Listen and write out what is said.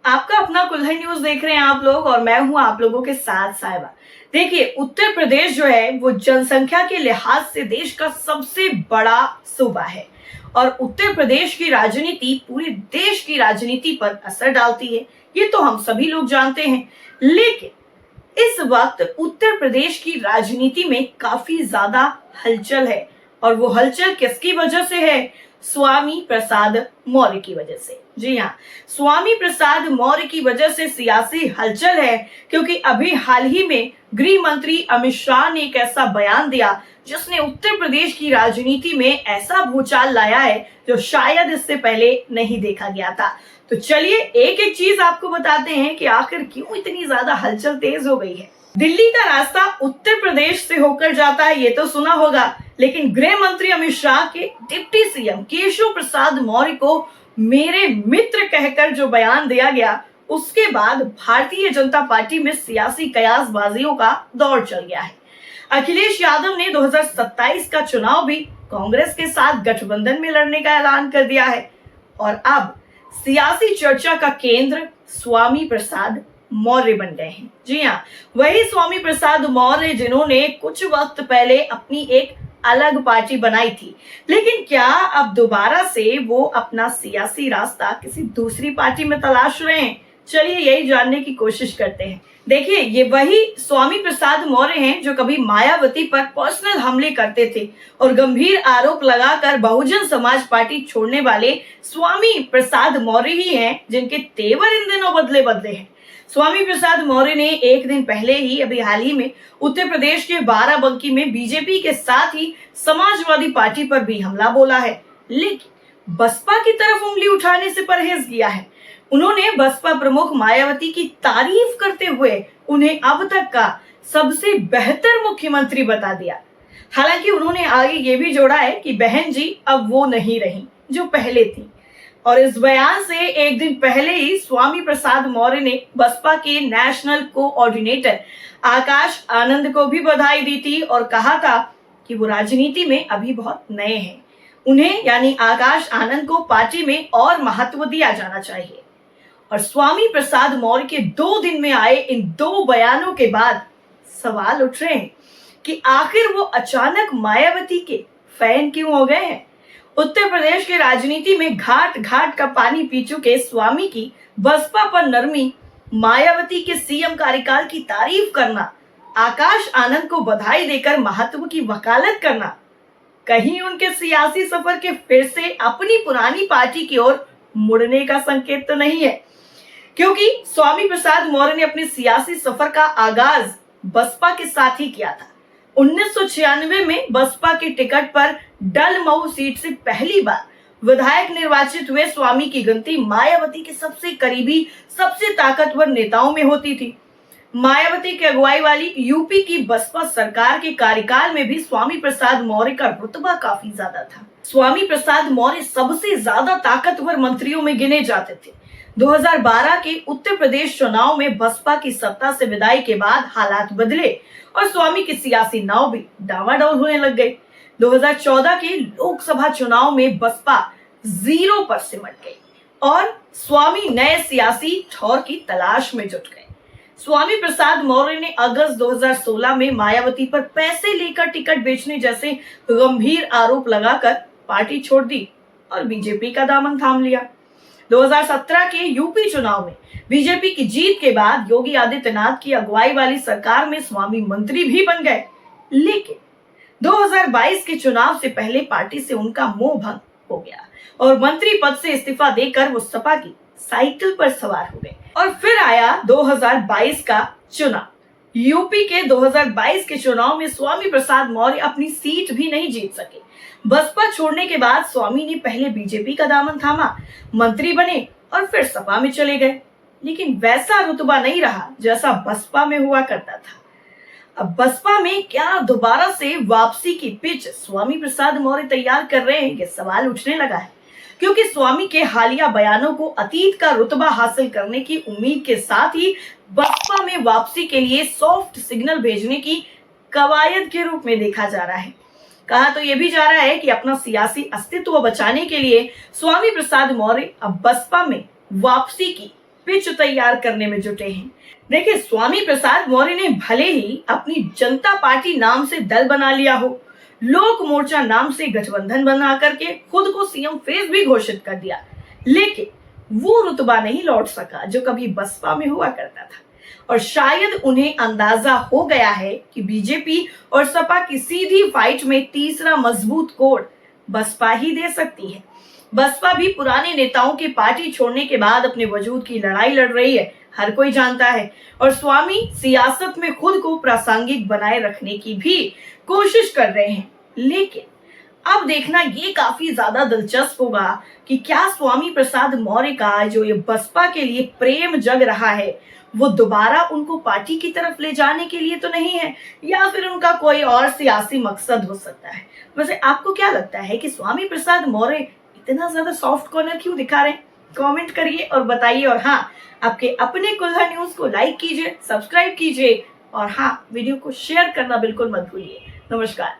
आपका अपना कुल्हड़ न्यूज देख रहे हैं आप लोग और मैं हूं आप लोगों के साथ साहिबा। देखिए, उत्तर प्रदेश जो है वो जनसंख्या के लिहाज से देश का सबसे बड़ा सूबा है और उत्तर प्रदेश की राजनीति पूरे देश की राजनीति पर असर डालती है। ये तो हम सभी लोग जानते हैं। लेकिन इस वक्त उत्तर प्रदेश की राजनीति में काफी ज्यादा हलचल है और वो हलचल किसकी वजह से है? स्वामी प्रसाद मौर्य की वजह से। जी हाँ, स्वामी प्रसाद मौर्य की वजह से सियासी हलचल है, क्योंकि अभी हाल ही में गृह मंत्री अमित शाह ने एक ऐसा बयान दिया जिसने उत्तर प्रदेश की राजनीति में ऐसा भूचाल लाया है जो शायद इससे पहले नहीं देखा गया था। तो चलिए एक एक चीज आपको बताते हैं कि आखिर क्यों इतनी ज्यादा हलचल तेज हो गई है। दिल्ली का रास्ता उत्तर प्रदेश से होकर जाता है, ये तो सुना होगा, लेकिन गृह मंत्री अमित शाह के डिप्टी सीएम केशव प्रसाद मौर्य को मेरे मित्र कहकर जो बयान दिया गया, उसके बाद भारतीय जनता पार्टी में सियासी कयासबाजियों का दौर चल गया है। अखिलेश यादव ने 2027 का चुनाव भी कांग्रेस के साथ गठबंधन में लड़ने का ऐलान कर दिया है और अब सियासी चर्चा का केंद्र स्वामी प्रसाद मौर्य बन गए हैं। जी हाँ, वही स्वामी प्रसाद मौर्य जिन्होंने कुछ वक्त पहले अपनी एक अलग पार्टी बनाई थी, लेकिन क्या अब दोबारा से वो अपना सियासी रास्ता किसी दूसरी पार्टी में तलाश रहे हैं? चलिए यही जानने की कोशिश करते हैं। देखिए, ये वही स्वामी प्रसाद मौर्य हैं जो कभी मायावती पर पर्सनल हमले करते थे और गंभीर आरोप लगाकर बहुजन समाज पार्टी छोड़ने वाले स्वामी प्रसाद मौर्य ही हैं जिनके तेवर इन दिनों बदले बदले हैं। स्वामी प्रसाद मौर्य ने एक दिन पहले ही अभी हाल ही में उत्तर प्रदेश के बाराबंकी में बीजेपी के साथ ही समाजवादी पार्टी पर भी हमला बोला है, लेकिन बसपा की तरफ उंगली उठाने से परहेज किया है। उन्होंने बसपा प्रमुख मायावती की तारीफ करते हुए उन्हें अब तक का सबसे बेहतर मुख्यमंत्री बता दिया। हालांकि उन्होंने आगे ये भी जोड़ा है कि बहन जी अब वो नहीं रही जो पहले थी। और इस बयान से एक दिन पहले ही स्वामी प्रसाद मौर्य ने बसपा के नेशनल कोऑर्डिनेटर आकाश आनंद को भी बधाई दी थी और कहा था कि वो राजनीति में अभी बहुत नए हैं, उन्हें यानी आकाश आनंद को पार्टी में और महत्व दिया जाना चाहिए। और स्वामी प्रसाद मौर्य के 2 दिन में आए इन 2 बयानों के बाद सवाल उठ रहे हैं कि आखिर वो अचानक मायावती के फैन क्यों हो गए हैं। उत्तर प्रदेश की राजनीति में घाट घाट का पानी पी चुके स्वामी की बसपा पर नरमी, मायावती के सीएम कार्यकाल की तारीफ करना, आकाश आनंद को बधाई देकर महत्व की वकालत करना, कहीं उनके सियासी सफर के फिर से अपनी पुरानी पार्टी की ओर मुड़ने का संकेत तो नहीं है? क्योंकि स्वामी प्रसाद मौर्य ने अपने सियासी सफर का आगाज बसपा के साथ ही किया था। 1996 में बसपा की टिकट पर डलमऊ सीट से पहली बार विधायक निर्वाचित हुए स्वामी की गिनती मायावती के सबसे करीबी, सबसे ताकतवर नेताओं में होती थी। मायावती की अगुवाई वाली यूपी की बसपा सरकार के कार्यकाल में भी स्वामी प्रसाद मौर्य का रुतबा काफी ज्यादा था। स्वामी प्रसाद मौर्य सबसे ज्यादा ताकतवर मंत्रियों में गिने जाते थे। 2012 के उत्तर प्रदेश चुनाव में बसपा की सत्ता से विदाई के बाद हालात बदले और स्वामी की सियासी नाव भी डावाडोल होने लग गई। 2014 के लोकसभा चुनाव में बसपा 0 पर सिमट गई और स्वामी नए सियासी ठौर की तलाश में जुट गए। स्वामी प्रसाद मौर्य ने अगस्त 2016 में मायावती पर पैसे लेकर टिकट बेचने जैसे गंभीर आरोप लगाकर पार्टी छोड़ दी और बीजेपी का दामन थाम लिया। 2017 के यूपी चुनाव में बीजेपी की जीत के बाद योगी आदित्यनाथ की अगुवाई वाली सरकार में स्वामी मंत्री भी बन गए, लेकिन 2022 के चुनाव से पहले पार्टी से उनका मोह भंग हो गया और मंत्री पद से इस्तीफा देकर वो सपा की साइकिल पर सवार हो गए। और फिर आया 2022 का चुनाव। यूपी के 2022 के चुनाव में स्वामी प्रसाद मौर्य अपनी सीट भी नहीं जीत सके। बसपा छोड़ने के बाद स्वामी ने पहले बीजेपी का दामन थामा, मंत्री बने और फिर सपा में चले गए, लेकिन वैसा रुतबा नहीं रहा जैसा बसपा में हुआ करता था। अब बसपा में क्या दोबारा से वापसी की पिच स्वामी प्रसाद मौर्य तैयार कर रहे हैं, ये सवाल उठने लगा है, क्योंकि स्वामी के हालिया बयानों को अतीत का रुतबा हासिल करने की उम्मीद के साथ ही बसपा में वापसी के लिए सॉफ्ट सिग्नल भेजने की कवायद के रूप में देखा जा रहा है। कहा तो यह भी जा रहा है कि अपना सियासी अस्तित्व बचाने के लिए स्वामी प्रसाद मौर्य अब बसपा में वापसी की पिच तैयार करने में जुटे हैं। देखिए, स्वामी प्रसाद मौर्य ने भले ही अपनी जनता पार्टी नाम से दल बना लिया हो, लोक मोर्चा नाम से गठबंधन बना करके खुद को सीएम फेस भी घोषित कर दिया, लेकिन वो रुतबा नहीं लौट सका जो कभी बसपा में हुआ करता था। और शायद उन्हें अंदाजा हो गया है कि बीजेपी और सपा की सीधी फाइट में तीसरा मजबूत कोड बसपा ही दे सकती है। बसपा भी पुराने नेताओं के पार्टी छोड़ने के बाद अपने वजूद की लड़ाई लड़ रही है, हर कोई जानता है। और स्वामी सियासत में खुद को प्रासंगिक बनाए रखने की भी कोशिश कर रहे हैं। लेकिन अब देखना ये काफी ज्यादा दिलचस्प होगा कि क्या स्वामी प्रसाद मौर्य का जो ये बसपा के लिए प्रेम जग रहा है वो दोबारा उनको पार्टी की तरफ ले जाने के लिए तो नहीं है, या फिर उनका कोई और सियासी मकसद हो सकता है। वैसे आपको क्या लगता है कि स्वामी प्रसाद मौर्य इतना ज्यादा सॉफ्ट कॉर्नर क्यों दिखा रहे हैं? कमेंट करिए और बताइए। और हाँ, आपके अपने कुल्हड़ न्यूज को लाइक कीजिए, सब्सक्राइब कीजिए और हाँ, वीडियो को शेयर करना बिल्कुल मत भूलिए। नमस्कार।